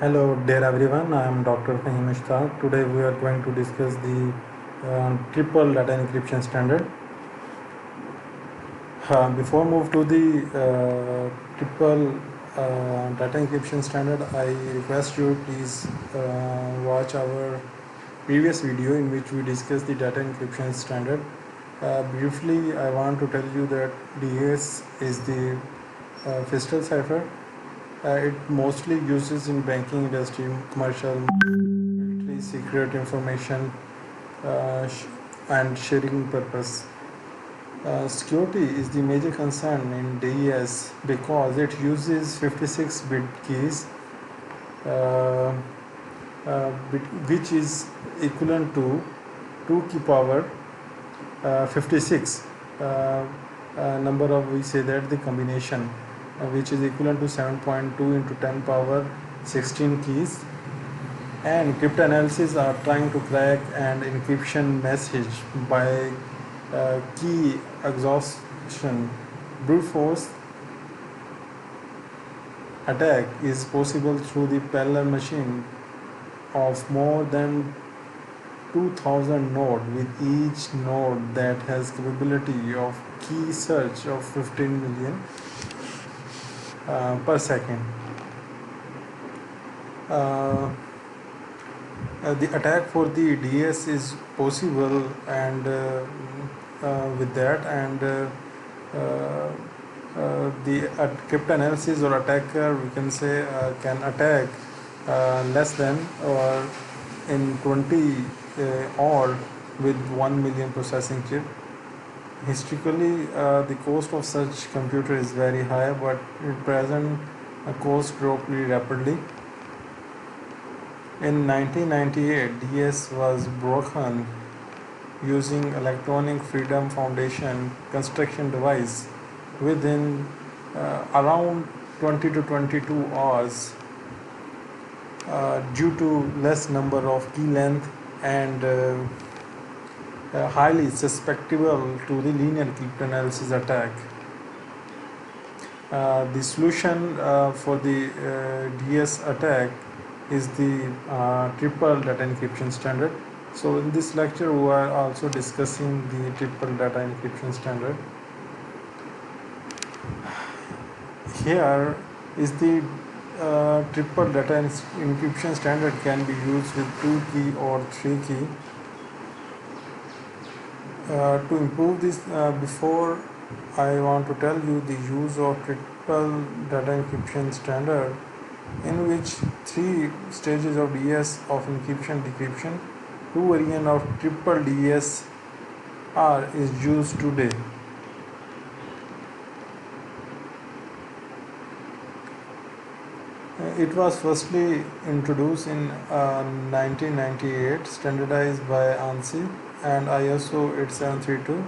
Hello, dear everyone. I am Dr. Fahim Ishtaq. Today we are going to discuss the triple data encryption standard. Before move to the triple data encryption standard, I request you please watch our previous video in which we discussed the data encryption standard. Briefly, I want to tell you that DAS is the fiscal cipher. It mostly uses in banking industry, commercial, military, secret information, and sharing purpose. Security is the major concern in DES because it uses 56-bit keys, uh, which is equivalent to 2 key power 56. Number of, we say that the combination, which is equivalent to 7.2 into 10 power 16 keys. And cryptanalysis are trying to crack an encryption message by key exhaustion. Brute force attack is possible through the parallel machine of more than 2000 node, with each node that has capability of key search of 15 million per second. The attack for the DS is possible, and with that, and the cryptanalysis or attacker, we can say, can attack less than or in 20 or with 1 million processing chip. Historically, the cost of such computer is very high, but at present, cost dropped rapidly. In 1998, DS was broken using Electronic Freedom Foundation construction device within around 20 to 22 hours due to less number of key length and highly susceptible to the linear cryptanalysis attack. The solution for the DS attack is the triple data encryption standard. So in this lecture we are also discussing the triple data encryption standard. Here is the triple data encryption standard can be used with 2 key or 3 key. To improve this, before I want to tell you the use of triple data encryption standard, in which 3 stages of DS of encryption decryption, 2 variant of triple DS is used today. It was firstly introduced in 1998, standardized by ANSI and ISO 8732.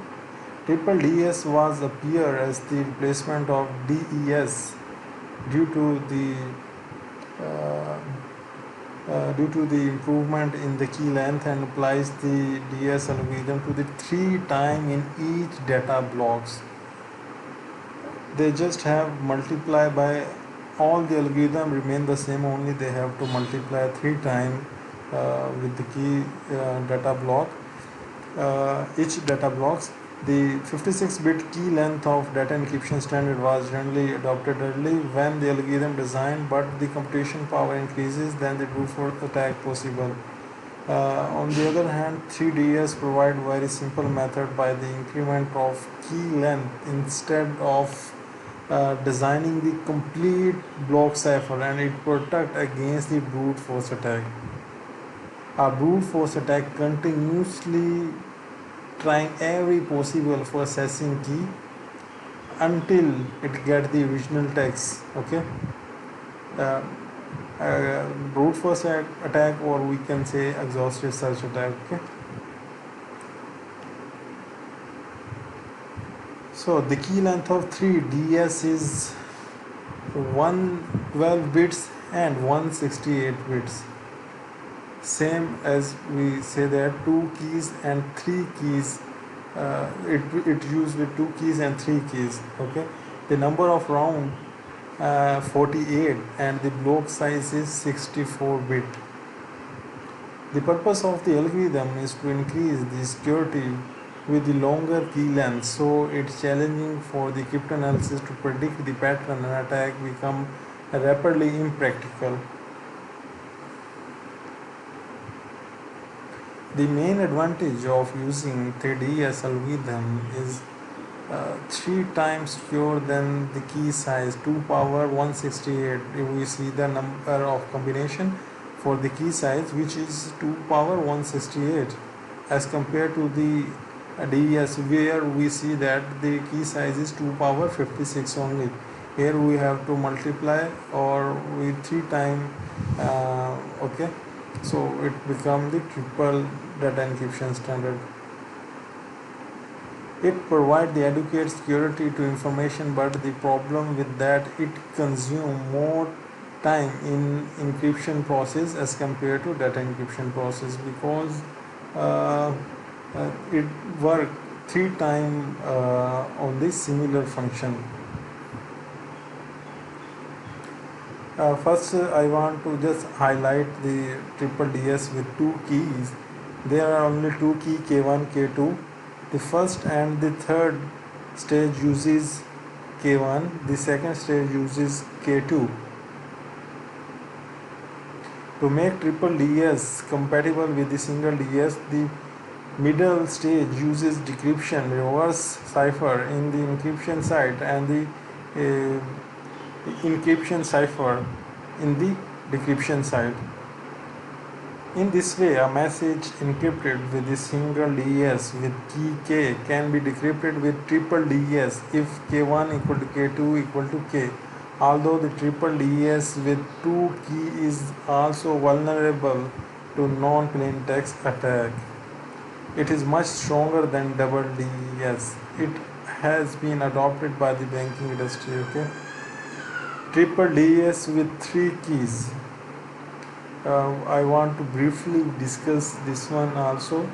Triple DS was appear as the replacement of DES due to the improvement in the key length, and applies the DS algorithm to the 3 time in each data blocks. They just have multiply by, all the algorithm remain the same, only they have to multiply 3 times with the key data block, each data blocks. The 56-bit key length of data encryption standard was generally adopted early when the algorithm design, but the computation power increases, then the brute force attack possible. On the other hand, 3DS provide very simple method by the increment of key length instead of designing the complete block cipher, and it protect against the brute force attack. A brute force attack continuously trying every possible for accessing key until it get the original text. Okay, uh, brute force attack, or we can say exhaustive search attack. Okay, so the key length of 3DS is 112 bits and 168 bits. Same as we say that 2 keys and 3 keys, it used with 2 keys and 3 keys. Okay, the number of round 48 and the block size is 64 bit. The purpose of the algorithm is to increase the security with the longer key length, so it's challenging for the cryptanalysis to predict the pattern and attack become rapidly impractical. The main advantage of using 3DS algorithm is three times fewer than the key size 2 power 168. If we see the number of combination for the key size, which is 2 power 168, as compared to the DES where we see that the key size is 2 power 56 only. Here we have to multiply or with 3 time, okay, so it become the triple data encryption standard. It provides the adequate security to information, but the problem with that it consume more time in encryption process as compared to data encryption process because uh, it work three time on this similar function. First, I want to just highlight the triple DS with two keys. There are only two key K1, K2. The first and the third stage uses K1. The second stage uses K2. To make triple DS compatible with the single DS, the middle stage uses decryption reverse cipher in the encryption side and the encryption cipher in the decryption side. In this way, a message encrypted with a single DES with key K can be decrypted with triple DES if K1 equal to K2 equal to K. Although the triple DES with two key is also vulnerable to non-plain text attack. It is much stronger than double DES. It has been adopted by the banking industry. Okay. Triple DES with three keys. I want to briefly discuss this one also.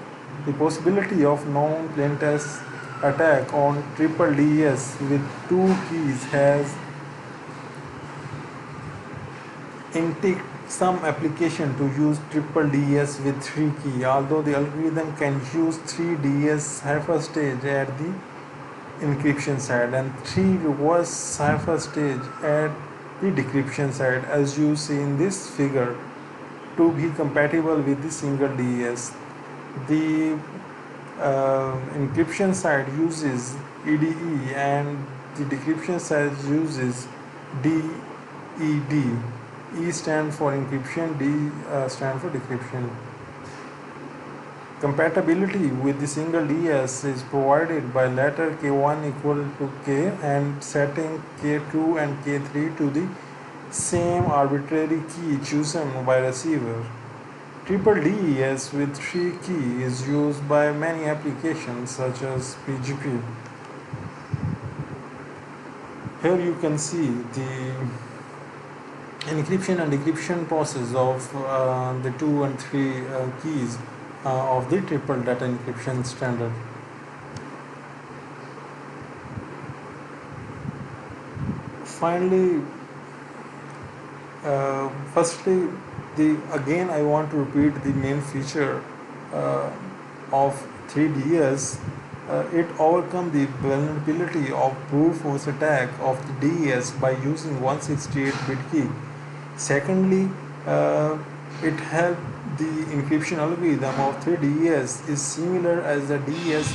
The possibility of non-plain text attack on triple DES with two keys has intict some application to use triple DES with three key. Although the algorithm can use three DES cipher stage at the encryption side and three reverse cipher stage at the decryption side, as you see in this figure, to be compatible with the single DES. The encryption side uses EDE and the decryption side uses DED. E stand for encryption, D stand for decryption. Compatibility with the single DES is provided by letter K1 equal to K and setting K2 and K3 to the same arbitrary key chosen by receiver. Triple DES with three key is used by many applications such as PGP. Here you can see the encryption and decryption process of the 2 and 3 keys of the triple data encryption standard. Finally, firstly, again I want to repeat the main feature of 3DS. It overcome the vulnerability of brute force attack of the DES by using 168-bit key. Secondly, it helped the encryption algorithm of 3DS is similar as the DS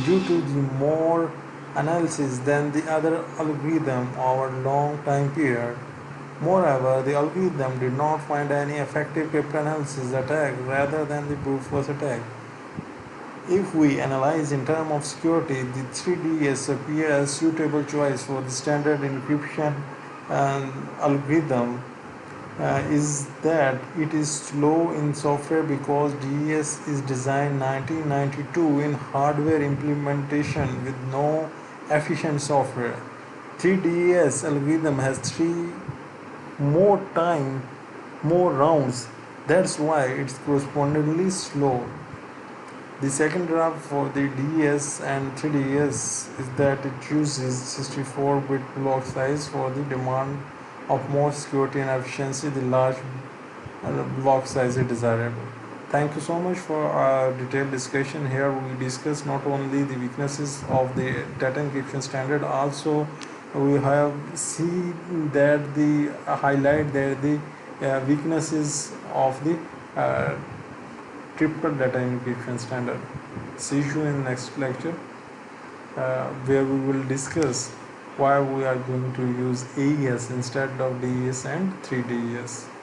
due to the more analysis than the other algorithm over long time period. Moreover, the algorithm did not find any effective cryptanalysis attack rather than the brute force attack. If we analyze in terms of security, the 3DS appear as suitable choice for the standard encryption algorithm is that it is slow in software because DES is designed 1992 in hardware implementation with no efficient software. 3DS algorithm has three more time, more rounds. That's why it's correspondingly slow. The second draft for the DS and 3DS is that it uses 64-bit block size for the demand of more security and efficiency, the large block size is desirable. Thank you so much for our detailed discussion. Here we discuss not only the weaknesses of the data encryption standard, also we have seen that the highlight that the weaknesses of the uh, triple data encryption standard. See you in next lecture, where we will discuss why we are going to use AES instead of DES and 3DES.